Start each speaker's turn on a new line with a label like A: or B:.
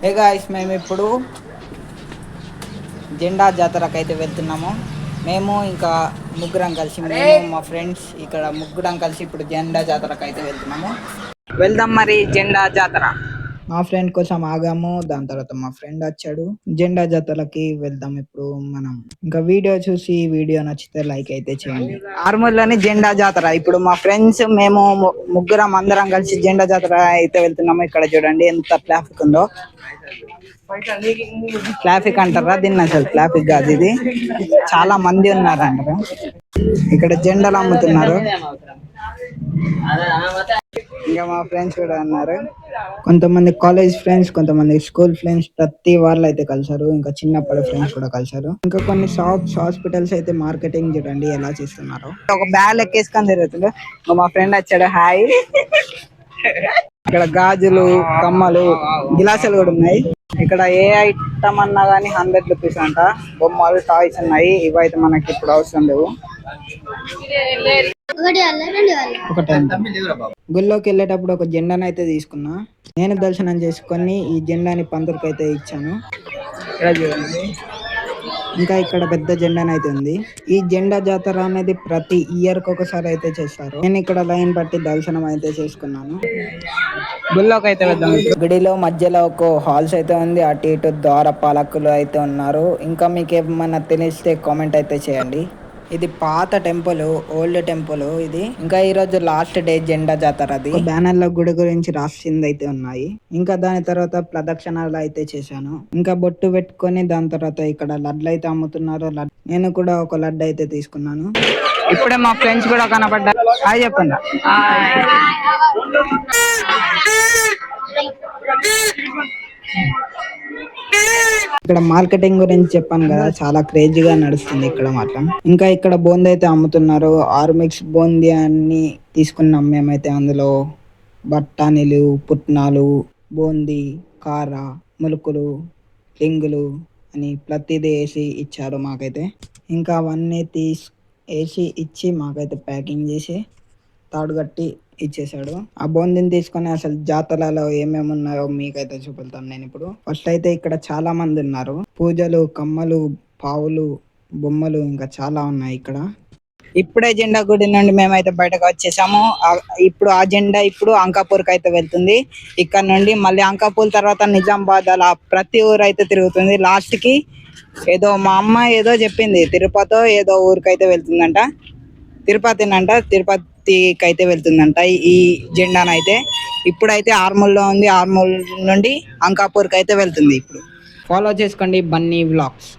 A: Hey guys, మేము ఇప్పుడు జెండా జాతరకు అయితే వెళ్తున్నాము. మేము ఇంకా ముగ్గురం కలిసి, మేము మా ఫ్రెండ్స్ ఇక్కడ ముగ్గురం కలిసి ఇప్పుడు జెండా జాతరకు అయితే వెళ్దాం మరి జెండా జాతర. మా ఫ్రెండ్ కోసం ఆగాము, దాని తర్వాత మా ఫ్రెండ్ వచ్చాడు. జెండా జాతరకి వెళ్దాం ఇప్పుడు మనం. ఇంకా వీడియో చూసి వీడియో నచ్చితే లైక్ అయితే చేయండి. ఆర్మూర్లోని జెండా జాతర. ఇప్పుడు మా ఫ్రెండ్స్ మేము ముగ్గురం అందరం కలిసి జెండా జాతర అయితే వెళ్తున్నాము. ఇక్కడ చూడండి ఎంత ట్రాఫిక్ ఉందో. ట్రాఫిక్ అంటారా దీన్ని? అసలు ట్రాఫిక్ కాదు, ఇది చాలా మంది ఉన్నారు అంటారు. ఇక్కడ జెండాలు అమ్ముతున్నారు. ఇంకా మా ఫ్రెండ్స్ కూడా ఉన్నారు. కొంతమంది కాలేజ్ ఫ్రెండ్స్, కొంతమంది స్కూల్ ఫ్రెండ్స్, ప్రతి వాళ్ళు అయితే కలిసారు. ఇంకా చిన్నప్పటి ఫ్రెండ్స్ కూడా కలిసారు. ఇంకా కొన్ని షాప్స్, హాస్పిటల్స్ అయితే మార్కెటింగ్ చూడండి ఎలా చేస్తున్నారు. ఒక బ్యాగ్ ఎక్కేసుకొని తిరుగుతుండే. ఇంకా మా ఫ్రెండ్ వచ్చాడు, హాయ్. ఇక్కడ గాజులు, కమ్మలు, గిలాసులు కూడా ఉన్నాయి. ఇక్కడ ఏ ఐటమ్ అన్నా గానీ 100 రూపీస్ అంట. బొమ్మలు, టాయ్స్ ఉన్నాయి. ఇవైతే మనకి ఇప్పుడు అవసరం లేవు. గుళ్ళోకి వెళ్ళేటప్పుడు ఒక జెండాను అయితే తీసుకున్నా. నేను దర్శనం చేసుకొని ఈ జెండాని పంతులకు అయితే ఇచ్చాను. ఇంకా ఇక్కడ పెద్ద జెండాను అయితే ఉంది. ఈ జెండా జాతర అనేది ప్రతి ఇయర్ కి ఒకసారి అయితే చేస్తారు. నేను ఇక్కడ లైన్ బట్టి దర్శనం అయితే చేసుకున్నాను. గుళ్ళోకి అయితే వెళ్దాం. గుడిలో మధ్యలో ఒక హాల్స్ అయితే ఉంది. అటు ఇటు ద్వారపాలకులు అయితే ఉన్నారు. ఇంకా మీకు ఏమన్నా తెలిస్తే కామెంట్ అయితే చేయండి. ఇది పాత టెంపుల్, ఓల్డ్ టెంపుల్ ఇది. ఇంకా ఈ రోజు లాస్ట్ డే జెండా జాతర. అది బ్యానర్ లో గుడి గురించి రాసింది అయితే ఉన్నాయి. ఇంకా దాని తర్వాత ప్రదక్షిణాలు అయితే చేశాను. ఇంకా బొట్టు పెట్టుకొని దాని తర్వాత ఇక్కడ లడ్లు అయితే అమ్ముతున్నారు. నేను కూడా ఒక లడ్డు అయితే తీసుకున్నాను. ఇప్పుడే మా ఫ్రెండ్స్ కూడా కనపడ్డారు. హాయ్ చెప్పండి. ఇక్కడ మార్కెటింగ్ గురించి చెప్పాను కదా, చాలా క్రేజీగా నడుస్తుంది ఇక్కడ మాత్రం. ఇంకా ఇక్కడ బూందీ అయితే అమ్ముతున్నారు. ఆర్మిక్స్ బూందీ అన్ని తీసుకున్నాం మేమైతే. అందులో బఠానీలు, పుట్నాలు, బూందీ, కార, ములుకులు, లింగులు అని ప్రతిదీ వేసి ఇచ్చారు మాకైతే. ఇంకా అవన్నీ వేసి ఇచ్చి మాకైతే ప్యాకింగ్ చేసి తాడు కట్టి ఇచ్చేసాడు. ఆ బూందీని తీసుకొని అసలు జాతరలో ఏమేమి ఉన్నాయో మీకైతే చూపెళ్తాను నేను ఇప్పుడు. ఫస్ట్ అయితే ఇక్కడ చాలా మంది ఉన్నారు. పూజలు, కమ్మలు, పావులు, బొమ్మలు ఇంకా చాలా ఉన్నాయి ఇక్కడ. ఇప్పుడే జెండా గుడి నుండి మేమైతే బయటకు వచ్చేసాము. ఇప్పుడు ఆ జెండా ఇప్పుడు అంకాపూర్కి అయితే వెళ్తుంది. ఇక్కడ నుండి మళ్ళీ అంకాపూర్ తర్వాత నిజామాబాద్, అలా ప్రతి ఊరు అయితే తిరుగుతుంది. లాస్ట్ కి ఏదో మా అమ్మ ఏదో చెప్పింది, తిరుపతి ఏదో ఊరికైతే వెళ్తుందంట. తిరుపతికి అయితే వెళ్తుందంట ఈ జెండానైతే. ఇప్పుడైతే ఆర్మూర్లో ఉంది. ఆర్మూర్ నుండి అంకాపూర్కి అయితే వెళ్తుంది. ఇప్పుడు ఫాలో చేసుకోండి బన్నీ వ్లాగ్స్.